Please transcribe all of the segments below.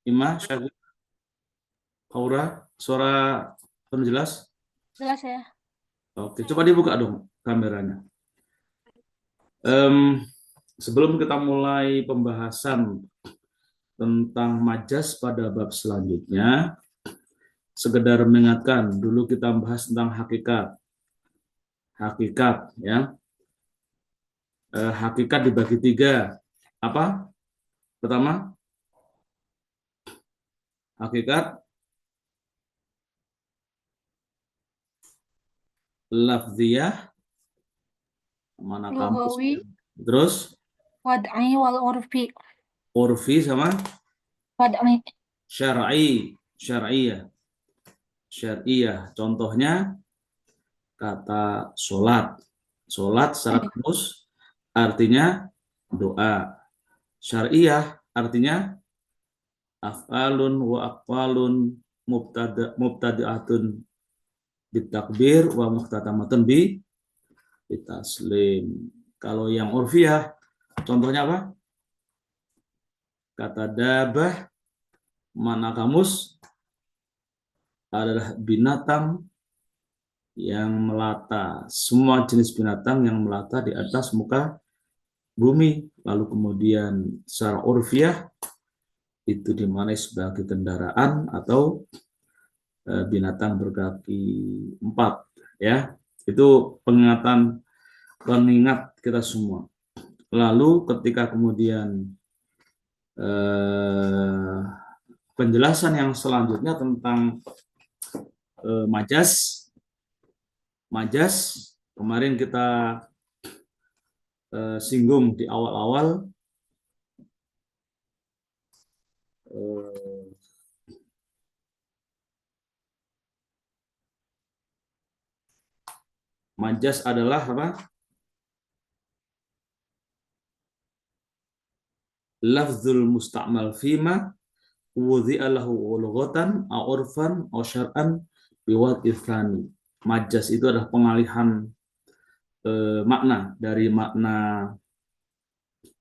Ima, Syahid, Aura, suara penuh jelas? Jelas ya. Oke, coba dibuka dong kameranya. Em, Sebelum kita mulai pembahasan tentang majas pada bab selanjutnya, sekedar mengingatkan, dulu kita bahas tentang hakikat. Hakikat, ya. Hakikat dibagi tiga. Apa? Pertama, hakikat lafziyah, mana kamus. Lugawi, Terus, wad'i, wal urfi. urfi sama Wad'i. syar'i, syar'iyah. Syariah. Contohnya kata sholat. Sholat secara kamus artinya doa. Syariah artinya af'alun wa aqwalun mubtada'atun bitakbir wa muhtatamatun bitaslim. Kalau yang urfiyah, contohnya apa? Kata dabah, mana kamus adalah binatang yang melata, semua jenis binatang yang melata di atas muka bumi. Lalu kemudian secara urfiah itu dimaknai sebagai kendaraan atau binatang berkaki empat, ya. Itu pengingat kita semua. Lalu ketika kemudian eh, penjelasan yang selanjutnya tentang majas. Majas kemarin kita singgung di awal-awal. eh, Majas adalah apa? Lafzul musta'mal fima wudhi'a lahu lughatan aw urfan aw syar'an biwad itsani. Majas itu adalah pengalihan makna dari makna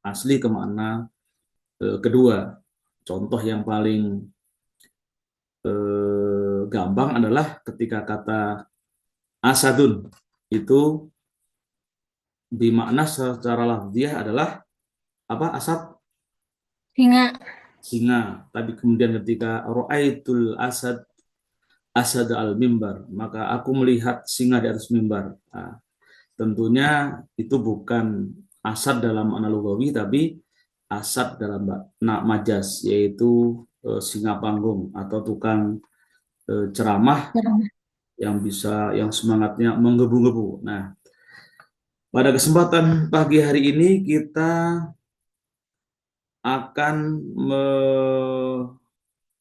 asli ke makna kedua. Contoh yang paling gampang adalah ketika kata asadun itu dimakna secara lafziah adalah apa? Asad, Singa. singa. Tapi kemudian ketika ra'aitul asad asad al mimbar, maka aku melihat singa di atas mimbar. Nah, tentunya itu bukan asad dalam makna lugawi, tapi asad dalam makna majas, yaitu singa panggung atau tukang ceramah yang semangatnya menggebu-gebu. Nah, pada kesempatan pagi hari ini kita akan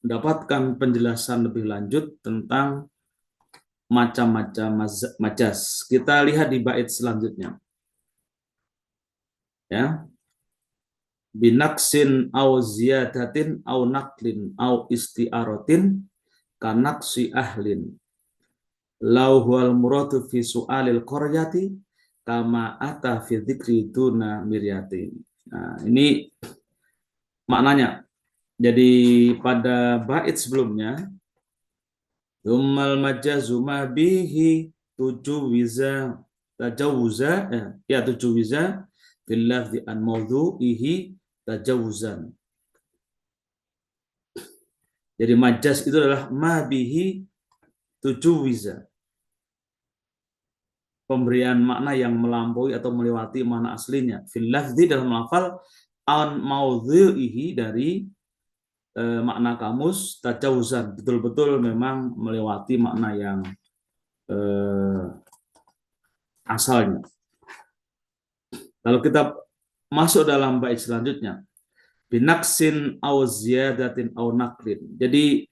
mendapatkan penjelasan lebih lanjut tentang macam-macam majas. Kita lihat di bait selanjutnya. Ya, binaksin au ziyadatin au naklin au isti'arotin kanaksi ahlin. Lau huwal muradu fi su'alil qaryati kama ata fi dzikri duna miryatin. Nah, ini maknanya. Jadi pada bait sebelumnya, Dzummal majazu ma bihi tujuwiza tajawuza tujuwiza fil lafzi an mawdu'ihi tajawuzan. Jadi majas itu adalah ma bihi tujuwiza, pemberian makna yang melampaui atau melewati makna aslinya. Fil lafzi dalam lafal, an mawdu'ihi dari makna kamus, tajawuzan betul-betul memang melewati makna yang eh, asalnya. Lalu kita masuk dalam bait selanjutnya. Binaksin au ziyadatin au naklin. Jadi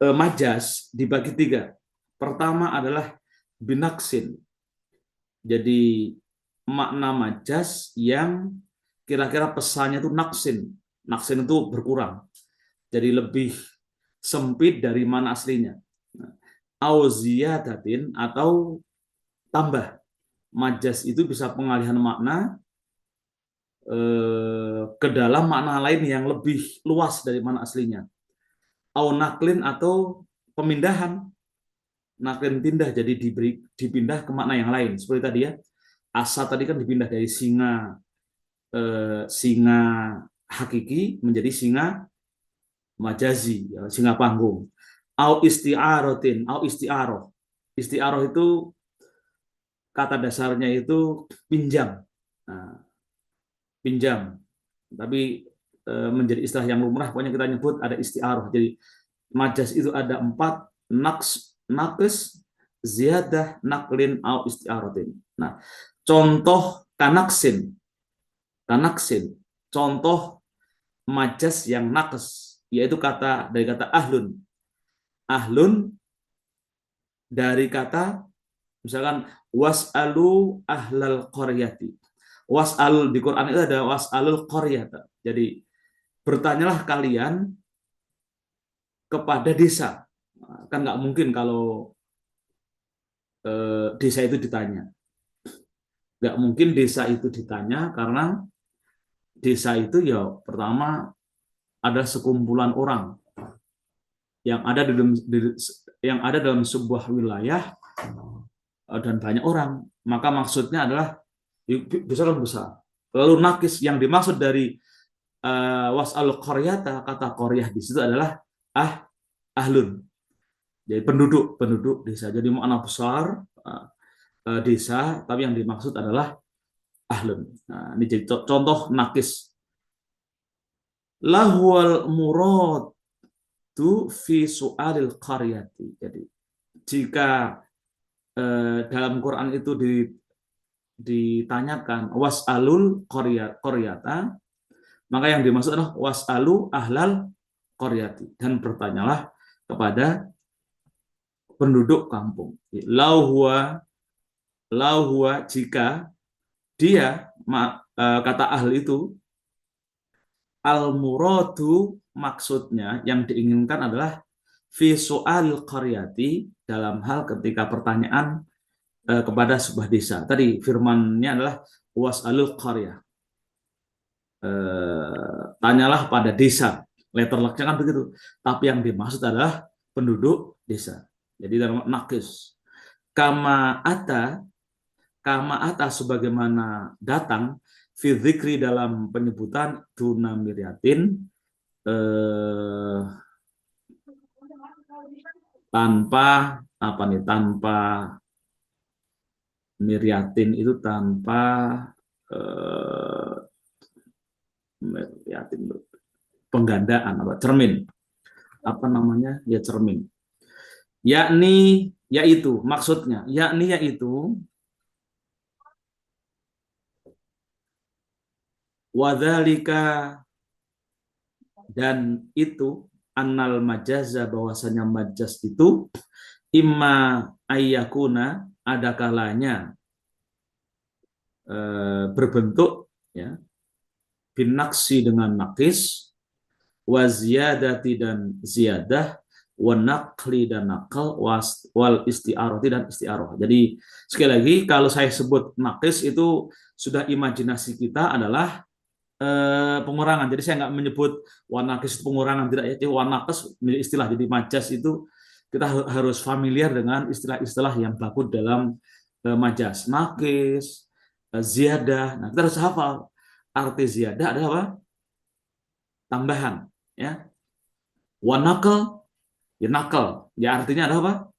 majas dibagi tiga. Pertama adalah binaksin. Jadi makna majas yang kira-kira pesannya itu naksin. Naksin itu berkurang. Jadi lebih sempit dari mana aslinya. Au ziyadatin atau tambah. Majas itu bisa pengalihan makna ke dalam makna lain yang lebih luas dari makna aslinya. Au naklin atau pemindahan, naklin pindah jadi dipindah ke makna yang lain. Seperti tadi ya, asa tadi kan dipindah dari singa hakiki menjadi singa majazi, ya, singa panggung. Au isti'arotin, au isti'aroh. Isti'aroh itu kata dasarnya itu pinjam. Nah, pinjam. Tapi menjadi istilah yang lumrah, pokoknya kita nyebut ada isti'aroh. Jadi majas itu ada 4, nakis, ziyadah, naklin, au isti'arotin. Nah, contoh kanaksin, contoh majas yang nakes, yaitu dari kata ahlun. Ahlun dari kata misalkan was'alu ahlal qaryati. Was'al di Quran itu ada was'alul qaryata. Jadi bertanyalah kalian kepada desa. Kan nggak mungkin kalau desa itu ditanya. Nggak mungkin desa itu ditanya karena desa itu ya pertama ada sekumpulan orang yang ada dalam sebuah wilayah dan banyak orang. Maka maksudnya adalah besar kan besar. Lalu nakis yang dimaksud dari wasal qaryata, kata qaryah di situ adalah ahlun. Jadi penduduk desa. Jadi makna besar desa, tapi yang dimaksud adalah ahlun. Nah, ini jadi contoh nakis. Lahwal murad tu fi su'alil qaryati. Jadi jika dalam Quran itu ditanyakan was'alul qaryata, maka yang dimaksud adalah was'alu ahlal qaryati, dan bertanyalah kepada penduduk kampung. Lauhuwa jika dia kata ahli itu al-muradu maksudnya yang diinginkan adalah fi su'al qaryati, dalam hal ketika pertanyaan kepada sebuah desa. Tadi firmannya adalah was'alul qaryah. Tanyalah pada desa. Letter lucknya kan begitu. Tapi yang dimaksud adalah penduduk desa. Jadi dalam nakis. Kama ata sebagaimana datang fi dzikri dalam penyebutan duna miryatin, tanpa miryatin itu tanpa miryatin penggandaan, cermin, cermin, yaitu maksudnya yaitu wadzalika, dan itu annal majaza, bahwasanya majas itu imma ayyakuna, ada kalanya berbentuk ya binaksi dengan nakis, wa ziyadati dan ziyadah, wa naqli dan naqal, wal isti'arati dan isti'arah. Jadi sekali lagi kalau saya sebut nakis itu sudah imajinasi kita adalah pengurangan. Jadi saya nggak menyebut wanakis itu pengurangan, tidak ya. Wanakis istilah, jadi majas itu kita harus familiar dengan istilah-istilah yang baku dalam majas. Nakis, ziyadah. Nah, kita harus hafal arti ziyadah adalah apa? Tambahan, ya. Wanakal, ya nakal, ya artinya adalah apa?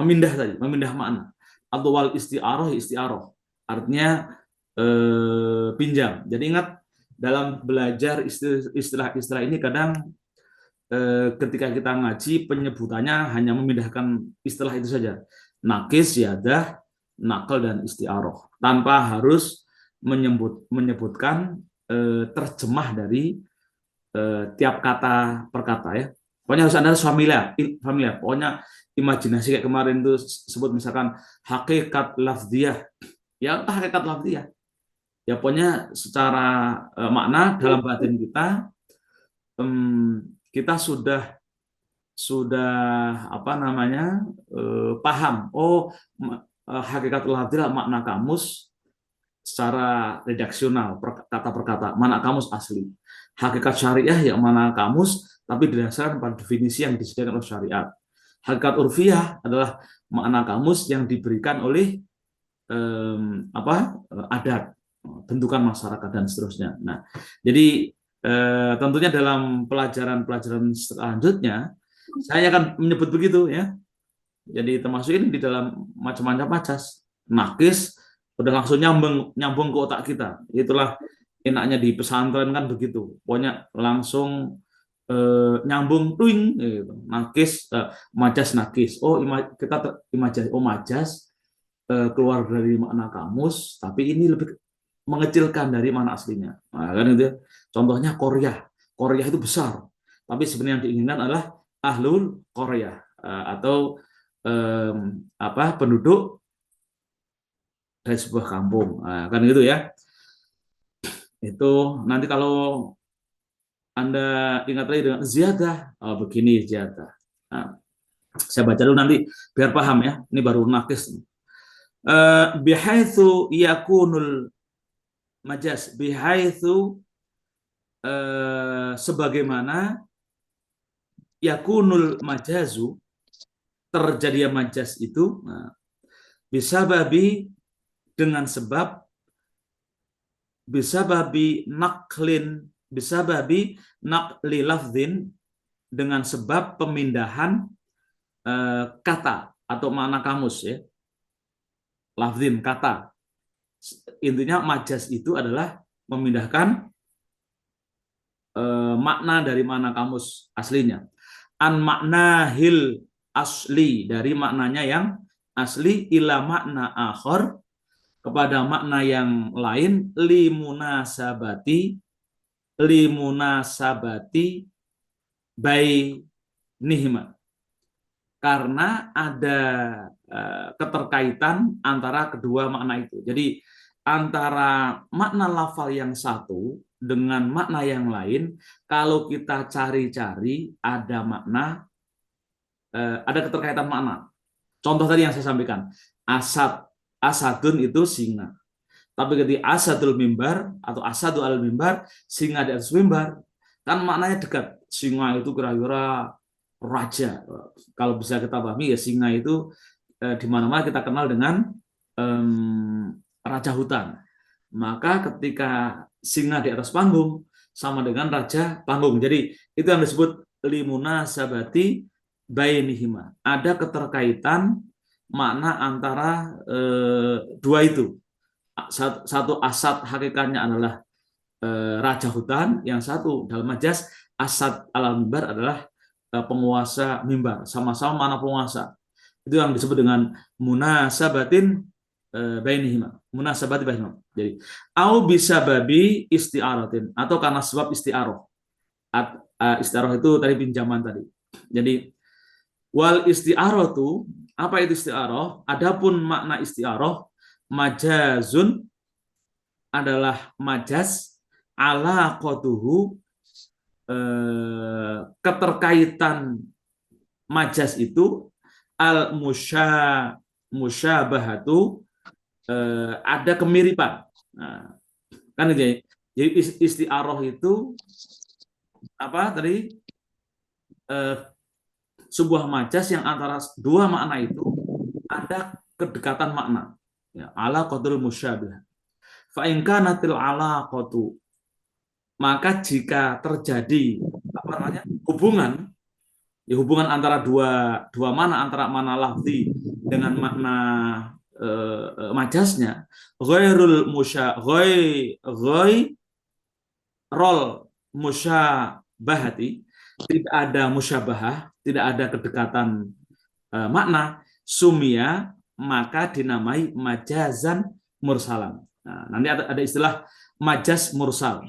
Memindah tadi, memindah makna. Atau wal isti'arah, artinya pinjam. Jadi ingat, dalam belajar istilah-istilah ini kadang ketika kita ngaji penyebutannya hanya memindahkan istilah itu saja. Nakis, ziyadah, nakal dan isti'arah, tanpa harus menyebutkan terjemah dari tiap kata per kata ya. Pokoknya harus familiar. Pokoknya imajinasi kayak kemarin itu sebut misalkan hakikat lafdiyah. Ya hakikat lafdiyah. Ya pokoknya secara makna dalam batin kita, kita sudah paham. Oh, hakikat lafdiyah makna kamus secara redaksional, kata per kata, mana kamus asli. Hakikat syariah yang mana kamus, tapi didasarkan pada definisi yang disediakan oleh syariat. Hakikat urfiah adalah makna kamus yang diberikan oleh adat, bentukan masyarakat dan seterusnya. Nah, jadi tentunya dalam pelajaran-pelajaran selanjutnya saya akan menyebut begitu ya. Jadi termasuk ini di dalam macam-macam majas, nakis, udah langsung nyambung ke otak kita. Itulah enaknya di pesantren kan begitu. Pokoknya langsung nyambung twing gitu. Nakis, majas nakis. Oh, kita imajaz, oh majas keluar dari makna kamus, tapi ini lebih mengecilkan dari mana aslinya. Nah, kan itu ya. Contohnya Korea. Korea itu besar, tapi sebenarnya yang diinginkan adalah ahlul Korea atau penduduk dari sebuah kampung. Nah, kan gitu ya. Itu nanti kalau Anda ingat lagi dengan ziyadah, begini ziyadah. Nah, saya baca dulu nanti biar paham ya. Ini baru nakis. Bihaitsu yakunul majas, bihaitsu sebagaimana yakunul majazu, terjadi majas itu bisa babi dengan sebab, bisa babi naklin, bisa babi nakli lafzin, dengan sebab pemindahan kata atau makna kamus ya, lafzin kata. Intinya majas itu adalah memindahkan makna dari makna kamus aslinya. An makna hil asli, dari maknanya yang asli, ila makna akhor, kepada makna yang lain, limunasabati bainihima, karena ada keterkaitan antara kedua makna itu. Jadi antara makna lafal yang satu dengan makna yang lain, kalau kita cari-cari ada makna, ada keterkaitan makna. Contoh tadi yang saya sampaikan, asadun itu singa. Tapi ketika asadul mimbar atau asadu al mimbar, singa di atas mimbar, kan maknanya dekat. Singa itu kira-kira raja. Kalau bisa kita pahami ya, singa itu di mana-mana kita kenal dengan raja hutan. Maka ketika singa di atas panggung sama dengan raja panggung. Jadi itu yang disebut limunasabati bainihima. Ada keterkaitan makna antara dua itu. Satu asad hakikatnya adalah raja hutan, yang satu dalam majas asad al mimbar adalah penguasa mimbar, sama-sama mana penguasa. Itu yang disebut dengan munasabatin bainihima, munasabati bainihima. Jadi au bisa babi isti'aratin, atau karena sebab isti'arah. Isti'arah itu tadi pinjaman tadi. Jadi wal isti'aratu, apa itu isti'arah? Adapun makna isti'arah, majazun adalah majas, ala qaduhu, keterkaitan majas itu, al musyabahatu, ada kemiripan. Nah, kan itu. Jadi isti'arah itu apa tadi? Sebuah majas yang antara dua makna itu ada kedekatan makna. Ya, ala qadrul musyabah. Fa in kanatil alaqatu, maka jika terjadi hubungan, ya hubungan antara dua mana, antara mana lafzi dengan makna majasnya, ghairul rol musyabahati, tidak ada musyabahah, tidak ada kedekatan makna, sumia, maka dinamai majazan mursalan. Nah, nanti ada istilah majas mursal.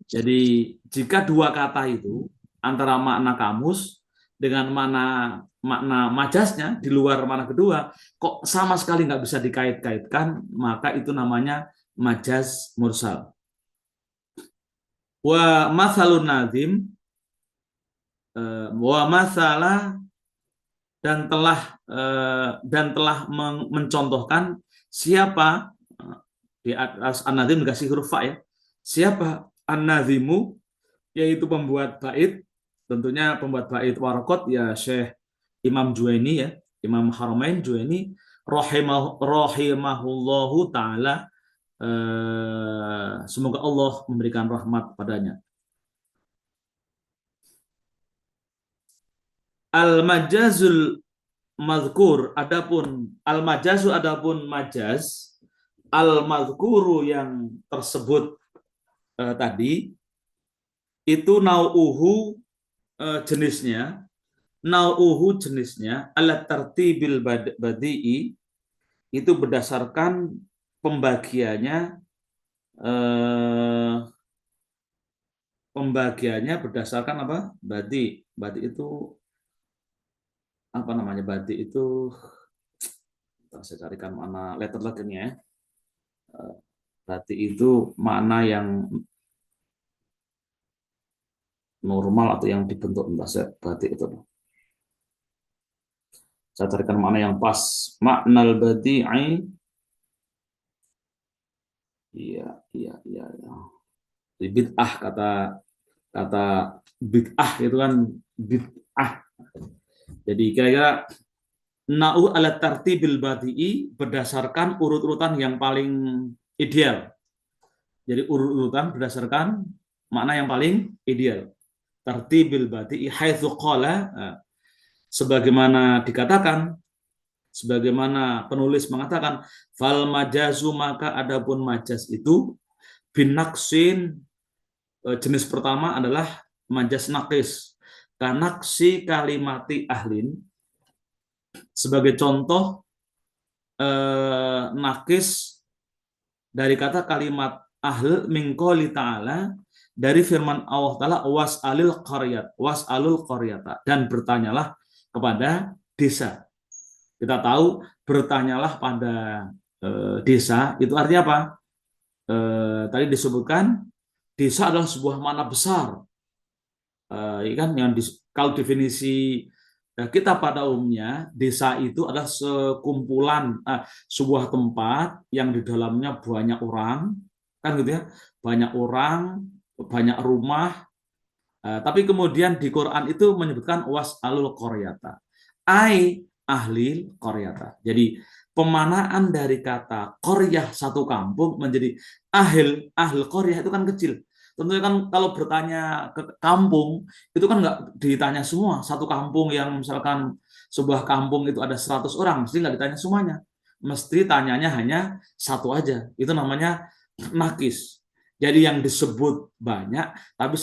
Jadi jika dua kata itu antara makna kamus dengan makna majasnya di luar mana kedua kok sama sekali nggak bisa dikait-kaitkan, maka itu namanya majas mursal. Wa mathalun nazim, wa mathala, dan telah mencontohkan siapa Di atas an-nadhim dikasih huruf fa ya. Siapa an-nadhimu? Yaitu pembuat bait. Tentunya pembuat bait Waraqat ya Syekh Imam Juwaini ya, Imam Haramain Juwaini rahimahullahu taala, semoga Allah memberikan rahmat padanya. Al-majazul mazkur, adapun al-majazu, adapun majaz al-mazkuru yang tersebut tadi itu nau'uhu, jenisnya, nau'uhu jenisnya ala tartibil badi'i, itu berdasarkan pembagiannya berdasarkan apa? Badi. Badi itu apa namanya? Badi itu saya carikan mana letter lagi ya. Badi itu makna yang normal atau yang dibentuk bahasa badi itu. Saya carikan makna yang pas. Maknal badi'i. Iya. Bid'ah, kata bid'ah itu kan bid'ah. Jadi kira-kira na'u ala tartibil badi'i, berdasarkan urut-urutan yang paling ideal. Jadi urut-urutan berdasarkan makna yang paling ideal. Tartibil badi'i haitsu qala, sebagaimana dikatakan, sebagaimana penulis mengatakan, fal majazu, maka adapun majaz itu binaksin, jenis pertama adalah majaz nakis, kanaksi kalimati ahlin, sebagai contoh nakis dari kata kalimat ahl min qouli ta'ala, dari firman Allah Ta'ala, was'alul qaryata, dan bertanyalah kepada desa. Kita tahu bertanyalah pada desa itu artinya apa? Tadi disebutkan desa adalah sebuah makna besar. Kan yang kalau definisi kita pada umumnya, desa itu adalah sekumpulan, sebuah tempat yang di dalamnya banyak orang, kan gitu ya, banyak orang, banyak rumah. Tapi kemudian di Quran itu menyebutkan was'alul qaryata, ahli qaryata. Jadi pemanaan dari kata qaryah satu kampung menjadi ahli qaryah itu kan kecil. Tentunya kan kalau bertanya ke kampung itu kan nggak ditanya semua. Satu kampung yang misalkan sebuah kampung itu ada 100 orang, mesti nggak ditanya semuanya. Mesti tanyanya hanya satu aja. Itu namanya nakis. Jadi yang disebut banyak, tapi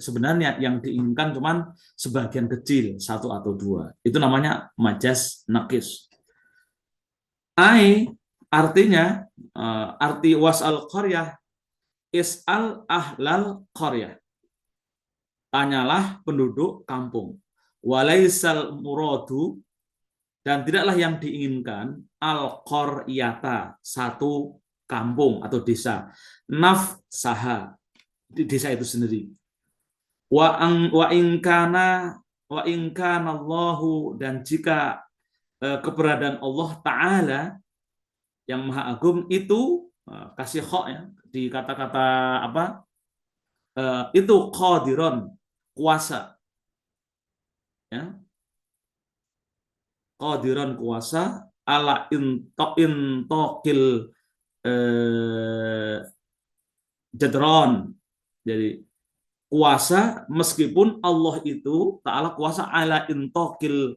sebenarnya yang diinginkan cuman sebagian kecil, satu atau dua. Itu namanya majaz nakis. Artinya, arti wasal qaryah, is'al ahlal qaryah, tanyalah penduduk kampung. Walaisal muradu, dan tidaklah yang diinginkan al qaryata, satu kampung atau desa, nafsaha, di desa itu sendiri. Wa inkana Allahu, dan jika keberadaan Allah Ta'ala yang Maha Agung itu, kasih kho ya di kata-kata apa, itu qadiron, kuasa ya, qadiron kuasa, ala intokil jadron, jadi kuasa, meskipun Allah itu Ta'ala kuasa ala intokil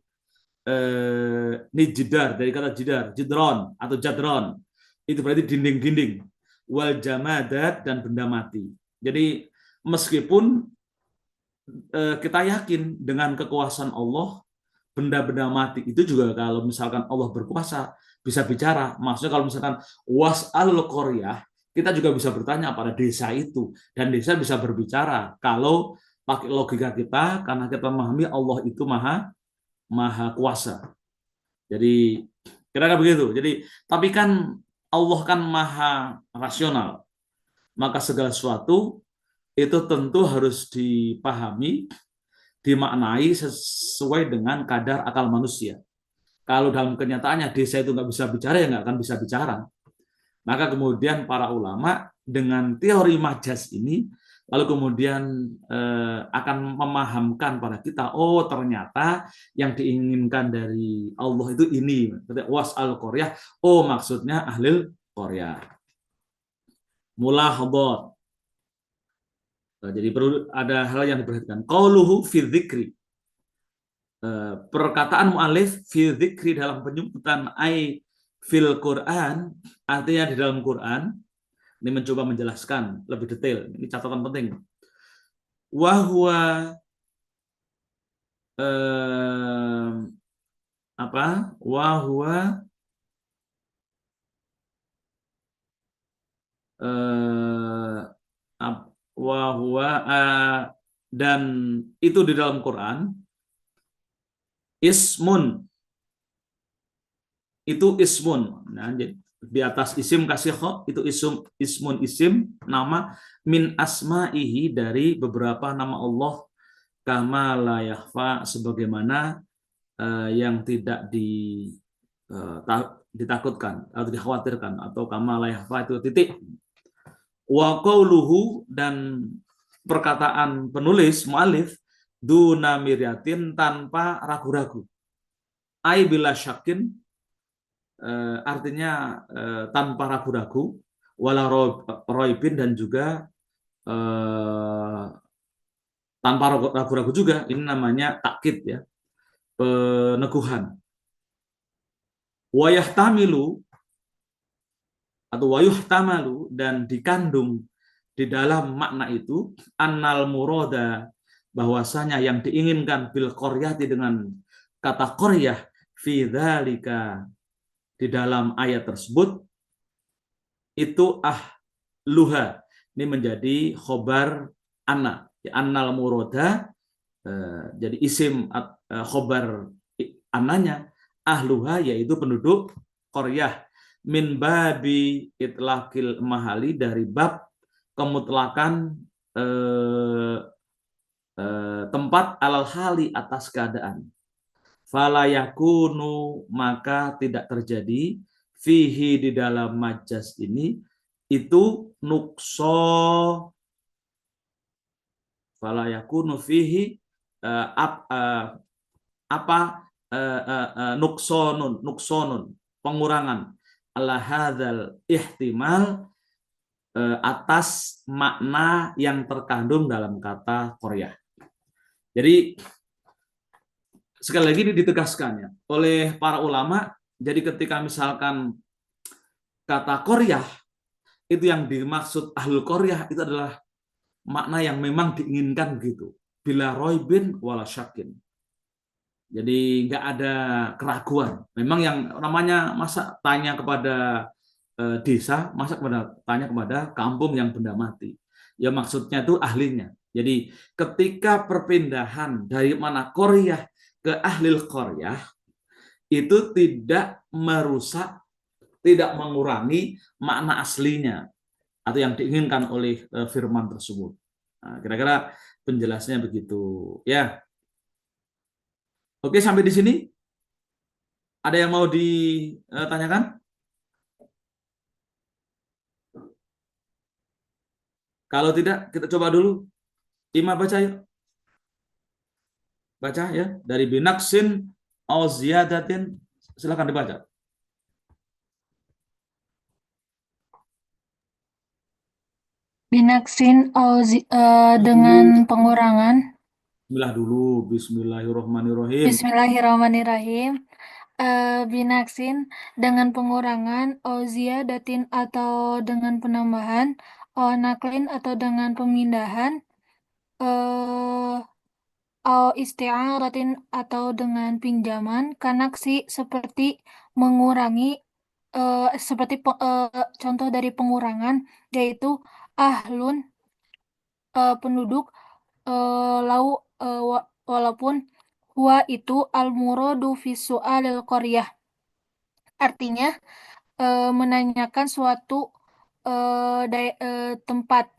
ini jidar, dari kata jidron atau jadron, itu berarti dinding-dinding, wal jamadat, dan benda mati. Jadi meskipun kita yakin dengan kekuasaan Allah, benda-benda mati itu juga kalau misalkan Allah berkuasa bisa bicara. Maksudnya kalau misalkan was'alul qaryah, kita juga bisa bertanya pada desa itu, dan desa bisa berbicara kalau pakai logika kita, karena kita memahami Allah itu maha kuasa. Jadi kira-kira begitu. Jadi tapi kan Allah kan maha rasional, maka segala sesuatu itu tentu harus dipahami, dimaknai sesuai dengan kadar akal manusia. Kalau dalam kenyataannya desa itu nggak bisa bicara, ya nggak akan bisa bicara. Maka kemudian para ulama dengan teori majas ini lalu kemudian akan memahamkan pada kita, oh ternyata yang diinginkan dari Allah itu ini, was'al qaryah, oh maksudnya ahlul qaryah. Mulahadhat. Jadi perlu ada hal yang diperhatikan. Qauluhu fi dzikri. Perkataan mu'alif fi dzikri dalam penyebutan ai fil Quran, artinya di dalam Quran. Ini mencoba menjelaskan lebih detail. Ini catatan penting. Wahwa apa? Wahwa wahwa dan itu di dalam Quran ismun, itu ismun. Nah, di atas isim kasih kho, itu ismun isim nama min asma'ihi dari beberapa nama Allah, kama la yakhfa sebagaimana yang tidak ditakutkan atau dikhawatirkan, atau kama la yakhfa itu titik. Wa qauluhu dan perkataan penulis mu'alif duna miryatin tanpa ragu-ragu. Ai bila syakin artinya tanpa ragu-ragu, wala roibin dan juga tanpa ragu-ragu juga, ini namanya takkid ya, peneguhan. Wayahtamilu atau wayuhtamalu dan dikandung di dalam makna itu annal murada bahwasanya yang diinginkan bil qaryati dengan kata qaryah fi dzalika di dalam ayat tersebut itu luha, ini menjadi khobar anna, annal murada jadi isim khobar ananya ahluha yaitu penduduk qaryah min babi itlaqil mahali dari bab kemutlakan tempat alal hali atas keadaan. Fala yakunu maka tidak terjadi fihi di dalam majas ini itu nukso, fala yakunu fihi nuksonun pengurangan ala hadzal ihtimal atas makna yang terkandung dalam kata qaryah. Jadi sekali lagi ini ditegaskan ya oleh para ulama. Jadi ketika misalkan kata qaryah itu yang dimaksud ahlul qaryah itu adalah makna yang memang diinginkan gitu. Bila roibin wala syakin. Jadi nggak ada keraguan. Memang yang namanya masa tanya kepada desa, masa tanya kepada kampung yang benda mati. Ya maksudnya itu ahlinya. Jadi ketika perpindahan dari mana qaryah ke ahlil qaryah itu tidak merusak, tidak mengurangi makna aslinya atau yang diinginkan oleh firman tersebut. Nah, kira-kira penjelasannya begitu ya. Oke, sampai di sini ada yang mau ditanyakan? Kalau tidak, kita coba dulu. Ima baca yuk. Baca ya dari binaksin au ziyadatin, silakan dibaca. Binaksin dengan pengurangan. Bismillah dulu. Bismillahirrahmanirrahim. Bismillahirrahmanirrahim. Binaksin dengan pengurangan, ziyadatin atau dengan penambahan, naklin atau dengan pemindahan, isti'aratin atau dengan pinjaman, kanaksi seperti mengurangi, seperti contoh dari pengurangan yaitu ahlun, penduduk, lau, walaupun huwa itu al-muradu fi su'alil qaryah, artinya menanyakan suatu tempat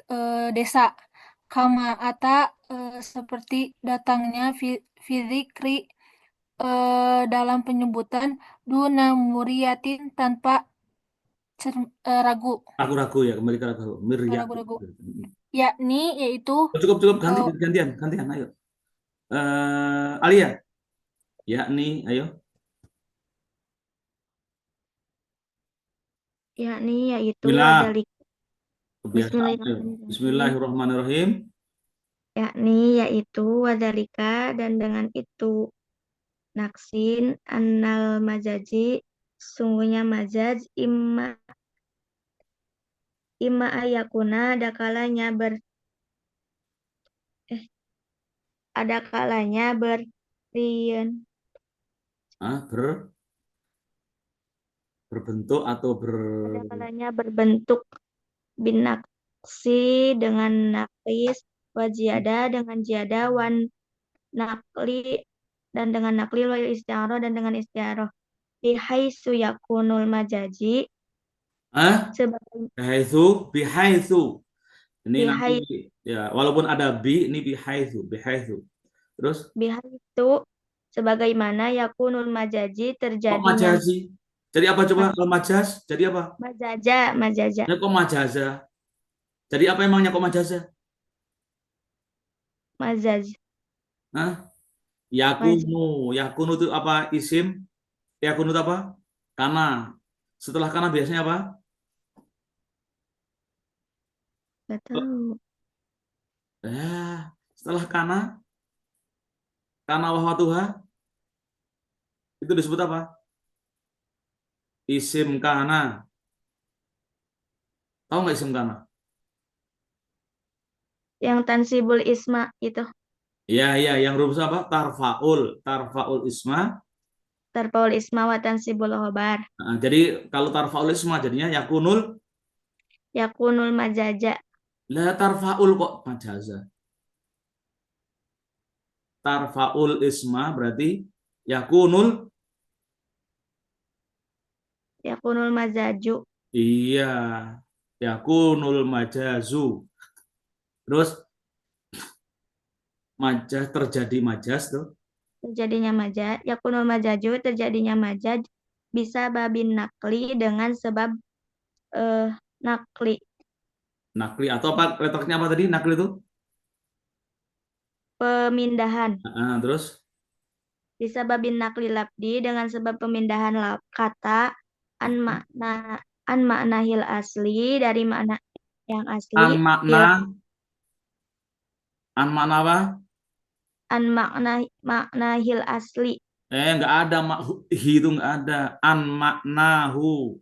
desa, kama ata seperti datangnya fizikri dalam penyebutan duna muriyatin tanpa ragu, Ragu-ragu ya, kembali ke ragu. Mirya. ragu-ragu. Yakni yaitu Cukup, cukup, ganti, eh, gantian, gantian, ayo. Alia, yakni, ayo. yakni yaitu Bismillah, wadalik. kebiasaan, ayo. Bismillahirrahmanirrahim. Bismillahirrahmanirrahim. Yakni yaitu wadalika dan dengan itu naksin annal majaji sungguhnya majaz imma ayakuna ada kalanya berlian Ah, berbentuk atau ada kalanya berbentuk binaksi dengan naklis wajiyada dengan jiada wan nakli dan dengan nakli wal istiaroh dan dengan istiaroh bihaitsu yakunul majaji sebagai bihaitsu. Ini nanti bihai ya, walaupun ada bi, ini bihaitsu, bihaitsu. Terus bihaitsu sebagaimana yakunul majaji kok terjadinya majazi? Jadi apa coba kalau majaz? Jadi apa? majaja Ya kok majaza? Jadi apa emangnya kok majaza? majaz Hah? majaz Yakunu, yakunu itu apa? Isim? Yakunu itu apa? Kana. Setelah kana biasanya apa? gak tahu Ya, setelah kana, kana wahwatuha itu disebut apa? Isim kana. Tahu nggak isim kana? yang tansibul isma itu Iya, iya, yang rumus apa? Tarfaul, tarfaul isma. tarpaul isma wa tansibul khobar Nah, jadi kalau tarfaul isma jadinya yakunul, yakunul majaja la tarfaul kok majaza. Tarfaul isma berarti yakunul, yakunul mazaju iya, yakunul majazu. Terus majaz terjadi majaz tuh. terjadinya majaz yakunul majaju terjadinya majaz bisa babin nakli dengan sebab nakli Nakli atau apa letaknya apa tadi? Nakli itu? pemindahan Terus bisa babin nakli labdi dengan sebab pemindahan kata an makna an maknahil asli dari makna yang asli an makna, ila an makna apa? an maknahil asli Nggak ada hi itu nggak ada. An maknahu.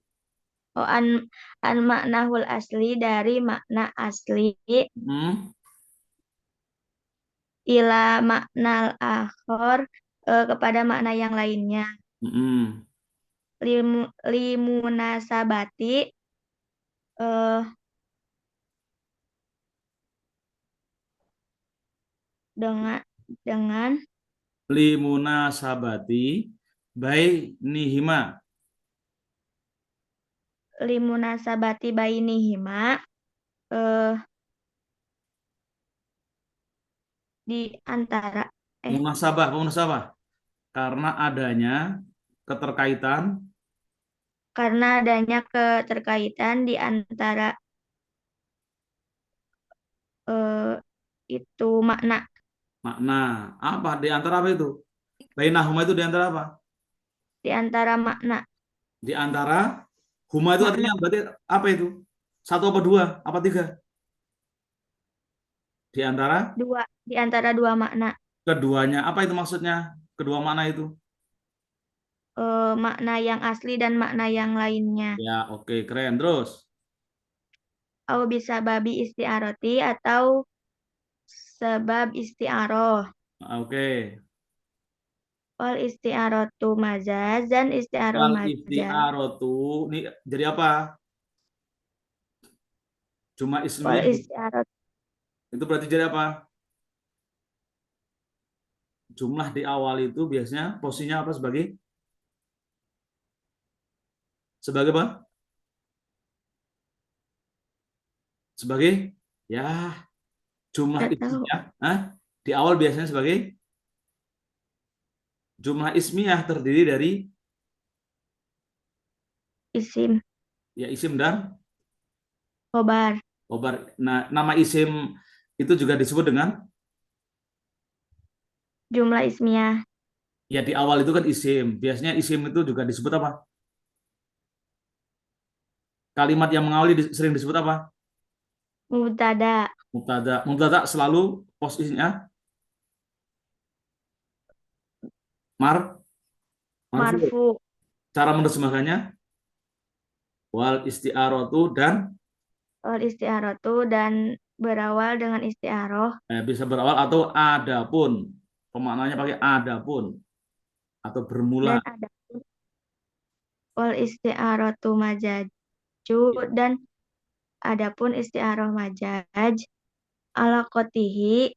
an maknahul asli dari makna asli Hmm? ila maknal akhor kepada makna yang lainnya Hmm. limunasabati eh, dengan Limuna sabati bainihima. limunasabati bainihima eh, di antara Munasabah, munasabah. Karena adanya keterkaitan karena adanya keterkaitan di antara eh, itu makna makna. Apa? Di antara apa itu? Bainahuma itu di antara apa? di antara makna Di antara huma itu makna artinya berarti apa itu? Satu apa dua? Apa tiga? Di antara di antara dua makna keduanya. Apa itu maksudnya? Kedua makna itu? makna yang asli dan makna yang lainnya Ya, oke, keren. Terus, atau bisa babi istiaroti atau sebab istiaroh oke. wal istiarotu majaz dan istiaroh Wal majaz isti'arotu ini jadi apa? Cuma wal ismiyah. istiarot Itu berarti jadi apa? Jumlah di awal itu biasanya posisinya apa sebagai apa? Sebagai ya jumlah nggak tahu ismiyah. Hah? Di awal biasanya sebagai jumlah ismiyah terdiri dari isim Ya, isim dan khobar. khobar. Nah, nama isim itu juga disebut dengan, Jumlah ismiyah. ya di awal itu kan isim. Biasanya isim itu juga disebut apa? Kalimat yang mengawali sering disebut apa? Mubtada. Mubtada. Mubtada selalu posisinya mar marfu. Marfu. Cara menerjemahkannya wal isti'aratu dan Wal isti'aratu dan berawal dengan isti'aroh. bisa berawal atau adapun. Pemaknanya pakai adapun atau bermula. Dan ada wal isti'aratu majaju. Ya. Dan adapun isti'aroh majaj. Ala kotihi.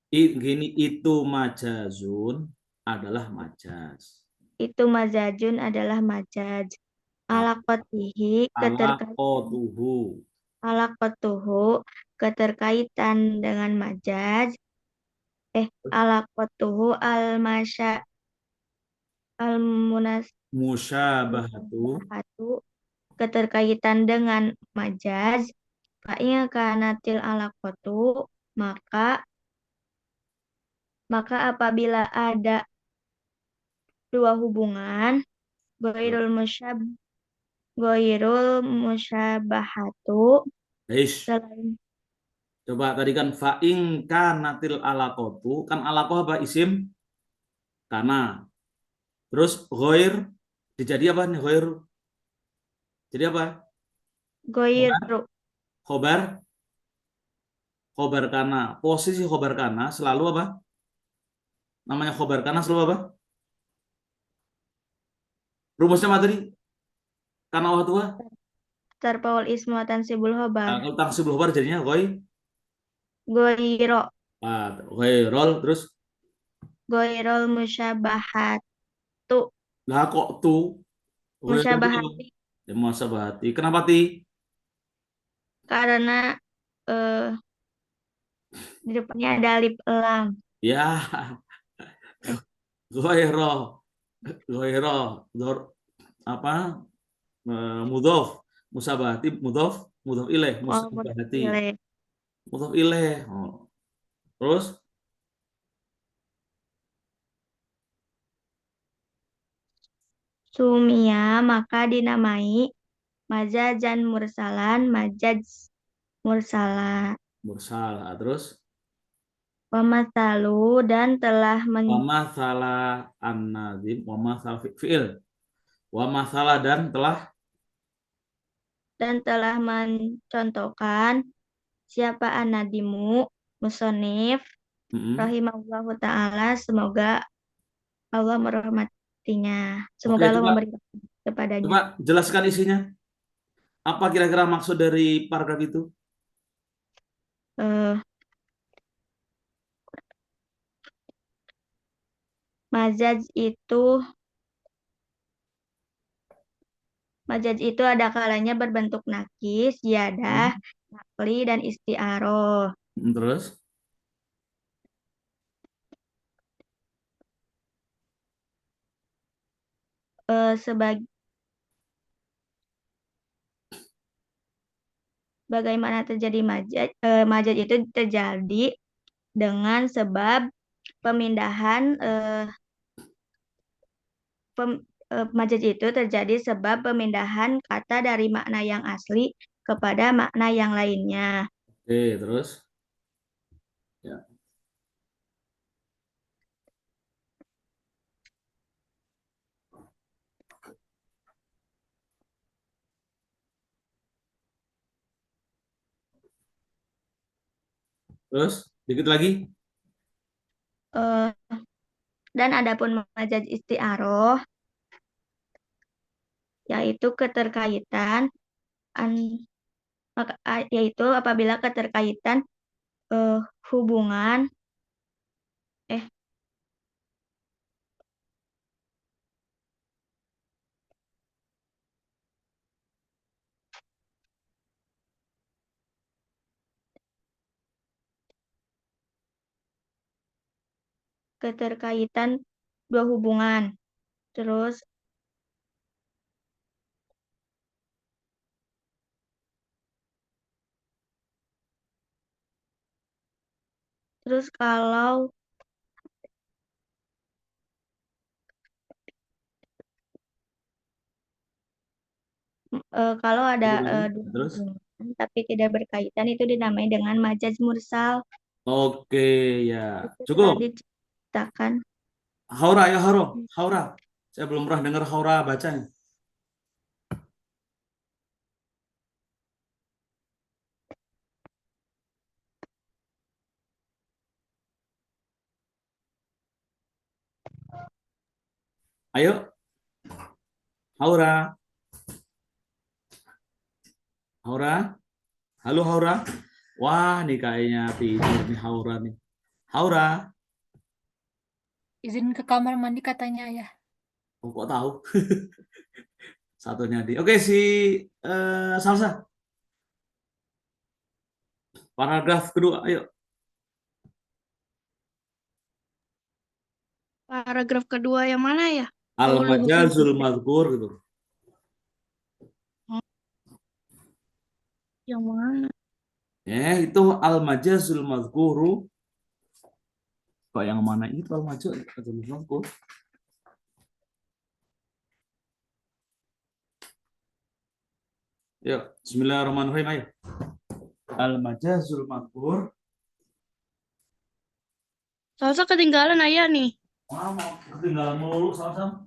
Gini, itu majazun adalah majaz. Itu majajun adalah majaj. A- Ala kotihi keterkaitan. Alaqatuhu. Ala kotuhu keterkaitan dengan majaj. Ala kotuhu al masya al munas Musyabahatu. munasabahatu keterkaitan dengan majaz. Fa'in kanatil alakotu maka apabila ada dua hubungan goirul musyab goirul musyabahatu Eish. selain Coba tadi kan fa'in kanatil alaqatu. Kan alaqah apa? Isim kana. Terus ghair dijadi apa nih ghair? Jadi apa? Khobar. goiru Khobar. Khobar kana. Posisi khobar kana selalu apa? Namanya khobar kana selalu apa? Rumusnya apa tadi? Kana wa tua. tarpaul ismu tansibul Nah, hobar kalau tangsibul khobar jadinya goiro ghairol terus goirul musyabahatu lah kok tuh ghairol itu apa? musyabahati Ya, muasabahati. Kenapa ti? karena eh, di depannya ada alif lam. Ya, Eh, ghairo, ghairo, apa? Mudhof, musabahati, mudhof, mudhof ilaih, oh, mudah musabahati, pilih. mudhof ilaih. Oh. Terus Sumia maka dinamai majajan mursalan majaj mursala mursal. Nah, terus wamasalu dan telah wama salah an-nazim, wama salah fi'il, wama salah mencontohkan siapa anadimu musonif mm-mm. rahimahullahu taala semoga Allah merahmatinya Oke, semoga Allah coba memberi rahmat kepadanya. coba jelaskan isinya. Apa kira-kira maksud dari paragraf itu? Eh, Majaz itu Majaz itu ada kalanya berbentuk nakis, ziyadah, Hmm. nakli, dan isti'aroh. Terus Sebagai bagaimana terjadi majaz? Majaz itu terjadi dengan sebab pemindahan majaz itu terjadi sebab pemindahan kata dari makna yang asli kepada makna yang lainnya. oke, terus ya, terus dikit lagi. Eh, dan adapun majaz isti'aroh yaitu keterkaitan yaitu apabila keterkaitan eh, hubungan eh keterkaitan dua hubungan terus Terus kalau kalau ada Ulang lagi. dua Terus, hubungan tapi tidak berkaitan itu dinamai dengan majaz mursal. oke ya, Itu telah cukup. diciptakan. Haura ya Haura. Saya belum pernah dengar Haura bacanya. Ayo, Haura, Haura, halo Haura. Wah, nih kayaknya tidur nih Haura nih. Haura, Izin ke kamar mandi katanya ayah. oh, kok tahu? Satunya di. Oke, si Salsa, paragraf kedua, ayo. Paragraf kedua yang mana ya? bukan. Al-majazul mazkur gitu. Yang mana? Itu al-majazul mazkuru. Kok yang mana itu al-majazul mazkur? Yuk, bismillahirrahmanirrahim, ayo. Al-majazul mazkur. Salsa ketinggalan ayah nih. Wah, mau ketinggalan mulu, Salsa.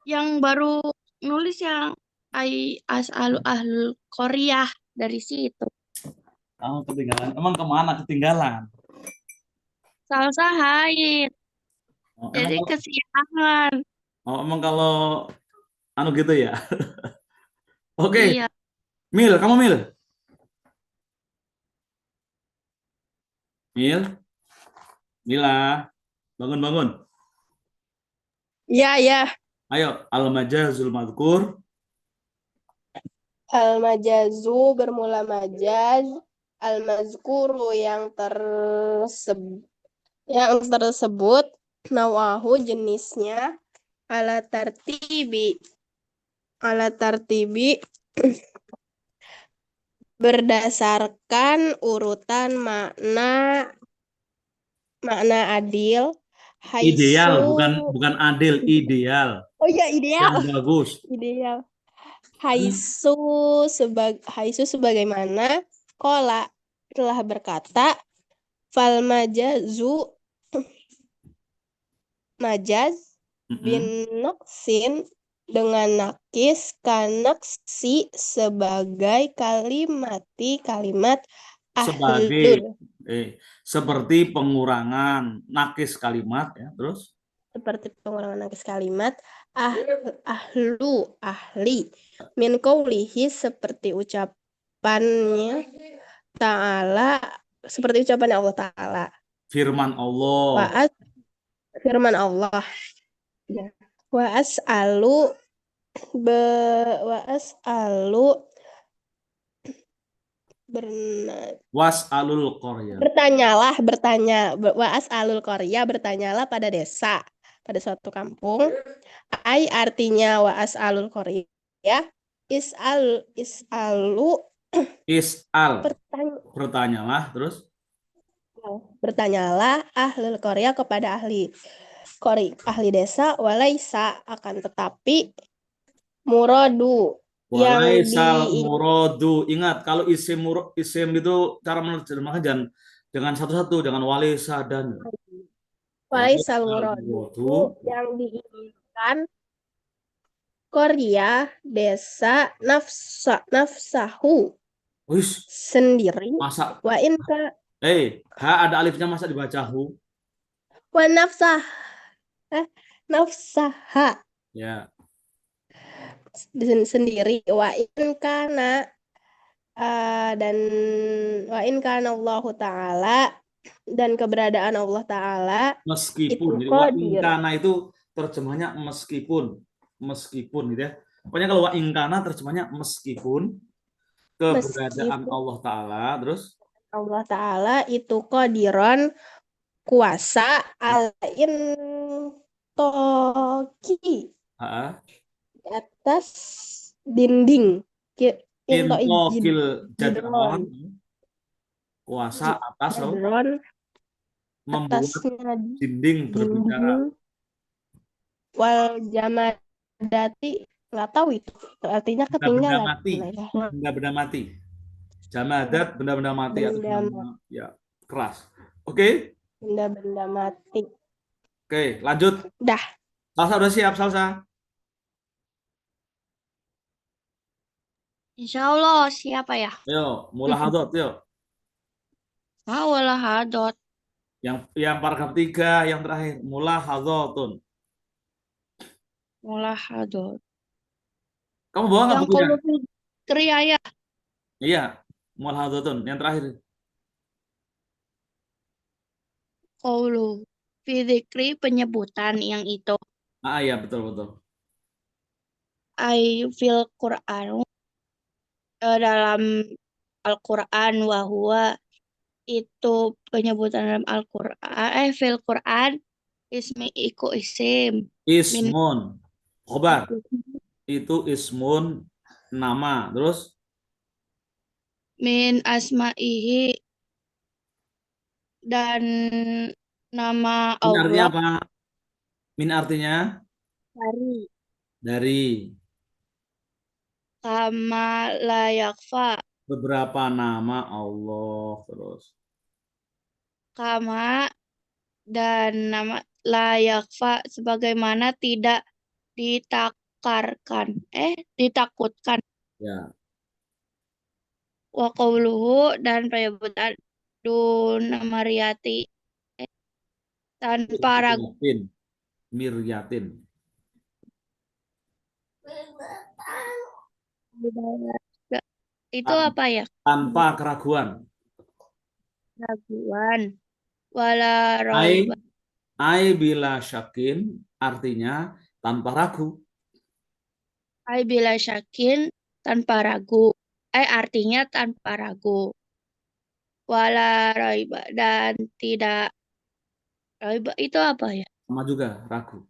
Yang baru nulis yang as'alu ahlul Korea dari situ. Kamu ketinggalan. Emang kemana ketinggalan? Salsa haid. Oh, emang Jadi kalau, kesiangan. emang kalau anu gitu ya. Oke, Iya. Mil, kamu Mil. Mil, Mila, bangun-bangun. Iya, ya. Ayo, al-majazul mazkur. Al-majazu bermula majaz, al-mazkuru yang tersebut nawahu jenisnya ala tartibi berdasarkan urutan makna adil Ideal, haisu bukan adil, ideal. oh ya ideal Yang bagus. ideal haisu sebagaimana kola telah berkata fal majazu majaz bin naqsin dengan nakis kanaksi sebagai kalimat Sebagai ahlul seperti pengurangan nakis kalimat ya. Terus seperti pengurangan nakis kalimat ahli min qawlihi seperti ucapannya ta'ala seperti ucapannya Allah ta'ala firman Allah. firman Allah ya. wa as'alu Was'alul qarya. wa as'alul qarya bertanyalah pada desa pada suatu kampung artinya wa as'alul qarya is'alu Is'al. Bertanyalah terus. bertanyalah ahlul qarya kepada ahli desa walaisa akan tetapi muradu yang Walaisal muradu. Ingat kalau isim itu cara menerjemahkan jangan satu-satu, jangan walaisa dan walaisal walaisal muradu muradu. yang diinginkan Korea desa nafsahu Wis, sendiri masa wa inka ada alifnya masa dibaca hu? wa nafsaha Ya. sendiri wa inkana dan wa inkana Allah Ta'ala dan keberadaan Allah Ta'ala Meskipun. itu Jadi wa qadir. inkana itu terjemahnya meskipun gitu ya. Pokoknya kalau wa inkana terjemahnya meskipun keberadaan Allah Ta'ala terus Allah Ta'ala itu qadiron kuasa toki di atas dinding into intokil jadron jidron Kuasa atas apa? Qadron Membuat atasnya dinding berbicara. dinding. Wal jamadati nggak tahu itu. Artinya Benda-benda ketinggalan. mati. Benda-benda mati. Jamadat, benda-benda mati atau Benda ya keras. Oke, benda-benda mati. oke, lanjut. Dah. Salsa udah siap, Salsa? Insya Allah siapa ya? Ayo, mulahadot, yuk. Walah hadot. Yang paragraf 3 yang terakhir, mulahadotun. Walah hadot. Kamu bawa nggak Yang bukunya? kalau kriya ya. Iya, mulahadotun yang terakhir. Qaulu fi dzikri penyebutan yang itu. Ah, iya, betul betul. Ay fil Qur'an dalam Al-Qur'an wa huwa itu penyebutan dalam Al-Qur'an fil Qur'an ismi iku isim min Ismun, khobar. Itu ismun, nama. Terus, min asma'ihi dan nama min artinya Allah apa? Min artinya dari dari kama la yakfa beberapa nama Allah. Terus, kama dan nama la yakfa sebagaimana tidak ditakutkan ya. wa qauluhu dan penyebutan duna mariyati tanpa ragu Miryatin. Miryatin. itu apa ya? Tanpa keraguan. Raguan wala Ai, roiba ai bila syakin artinya tanpa ragu. ai bila syakin tanpa ragu artinya tanpa ragu wala roiba dan tidak roiba itu apa ya? Sama juga ragu.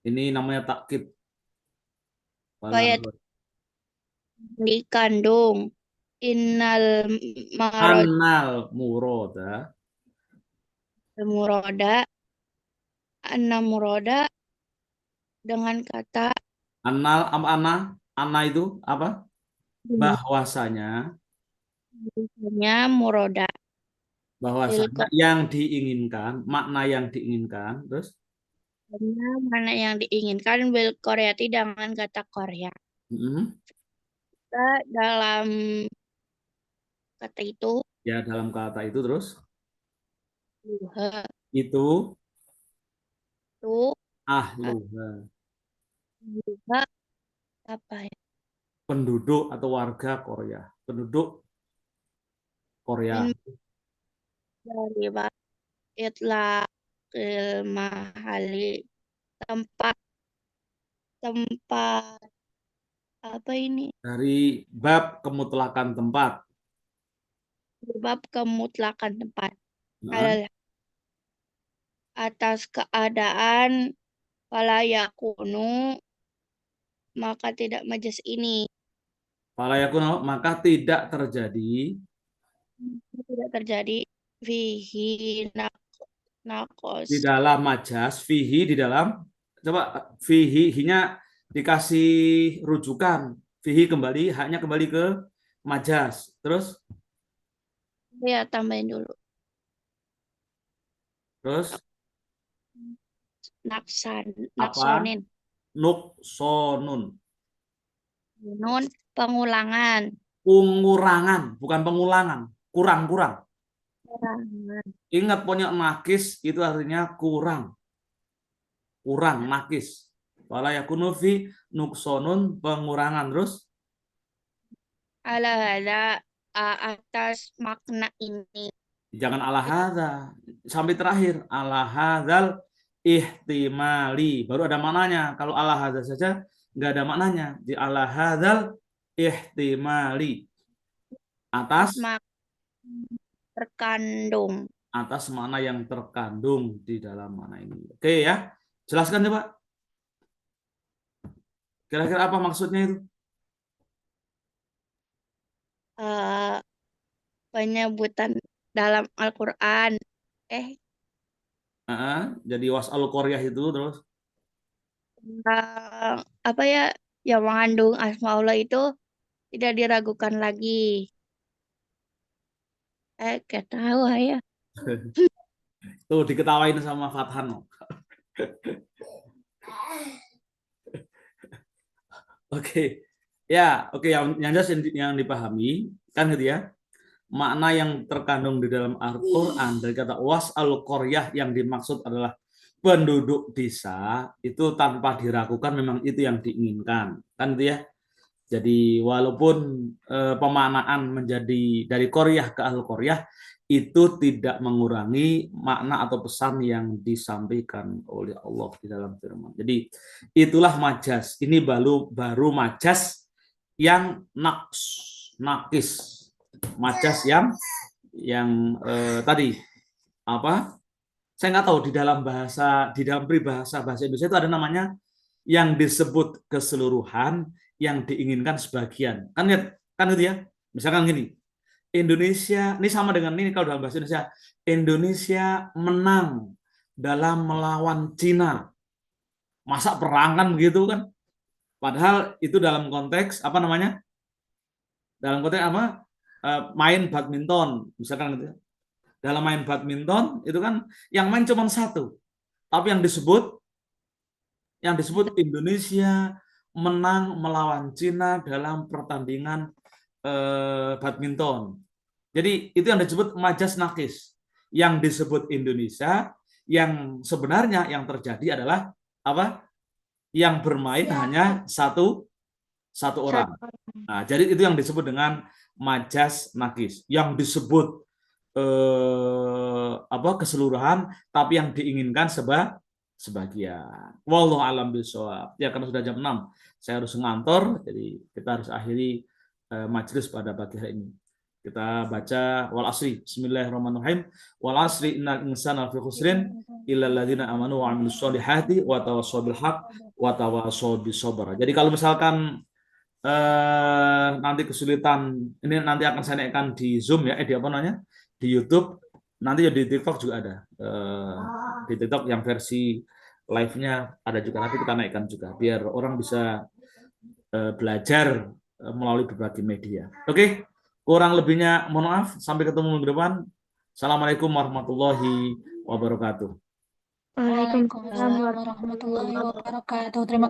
Ini namanya takkid. Kayak dikandung innal marad Annal muroda. muroda anna muroda dengan kata Annal apa Anna itu apa? Bahwasanya muroda yang diinginkan, makna yang diinginkan, terus mana yang diinginkan bil Koreati dengan kata Korea. Kita dalam kata itu ya dalam kata itu terus luha itu itu ahluha luha apa ya? penduduk atau warga Korea, penduduk Korea. Dari itla mahali tempat apa ini? Dari bab kemutlakan tempat. Bab kemutlakan tempat. Nah. Atas keadaan fala yakunu maka tidak majas ini. Fala yakunu maka tidak terjadi fihi nakos di dalam majas, fihi di dalam, coba fihi hinya dikasih rujukan, fihi kembali, haknya kembali ke majas, terus ya tambahin dulu terus naksonin nuksonun nun pengulangan bukan pengulangan, kurang. Ingat pokoknya nakis itu artinya kurang nakis. Wala yakunu fi nuksonun pengurangan, terus ala atas makna ini. Jangan ala hadza sampai terakhir, ala hadzal ihtimali baru ada maknanya. Kalau ala hadza saja nggak ada maknanya. Di ala hadzal ihtimali atas terkandung atas makna yang terkandung di dalam makna ini. Oke ya, jelaskan coba. Kira-kira apa maksudnya itu? penyebutan dalam Al-Quran. Jadi was'al qaryah itu terus Apa ya, yang mengandung asma Allah itu tidak diragukan lagi. Gak tahu ya. tuh diketawain sama Fathan. Oke. Ya, oke, yang jelas yang dipahami kan gitu ya. Makna yang terkandung di dalam Al-Qur'an dari kata was'al qaryah yang dimaksud adalah penduduk desa, itu tanpa diragukan memang itu yang diinginkan. Kan gitu ya. Jadi walaupun pemaknaan menjadi dari qaryah ke al-qaryah itu tidak mengurangi makna atau pesan yang disampaikan oleh Allah di dalam firman. Jadi itulah majas. Ini baru majas yang nakis, majas yang tadi apa? Saya nggak tahu di dalam peribahasa bahasa Indonesia itu ada namanya yang disebut keseluruhan, yang diinginkan sebagian. Kan itu ya. Misalkan gini, Indonesia ini sama dengan ini kalau dalam bahasa Indonesia menang dalam melawan Cina. Masa perang kan begitu kan? Padahal itu dalam konteks apa namanya? Dalam konteks apa? Main badminton, misalkan gitu. Dalam main badminton itu kan yang main cuma satu. Tapi yang disebut Indonesia menang melawan Cina dalam pertandingan badminton. Jadi itu yang disebut majas nakis. Yang disebut Indonesia, yang sebenarnya yang terjadi adalah apa? Yang bermain hanya satu orang. Nah, jadi itu yang disebut dengan majas nakis. Yang disebut keseluruhan, tapi yang diinginkan sebagian. Wallahu a'lam bishawab. Ya, karena sudah jam 6, saya harus ngantor, jadi kita harus akhiri majelis pada pagi hari ini. Kita baca wal asri. Bismillahirrahmanirrahim. Wal asri innal insana lafi khusrin illal ladzina amanu wa 'amilus solihati wa tawassaw bil haqq wa tawassaw bis sabr. Jadi kalau misalkan nanti kesulitan, ini nanti akan saya naikkan di Zoom ya, di apa namanya? Di YouTube. Nanti di TikTok juga ada. Di TikTok yang versi live-nya ada juga, nanti kita naikkan juga biar orang bisa belajar melalui berbagai media. Oke. Kurang lebihnya mohon maaf, sampai ketemu minggu depan. Assalamualaikum warahmatullahi wabarakatuh. Waalaikumsalam Waalaikumsalam warahmatullahi wabarakatuh. Terima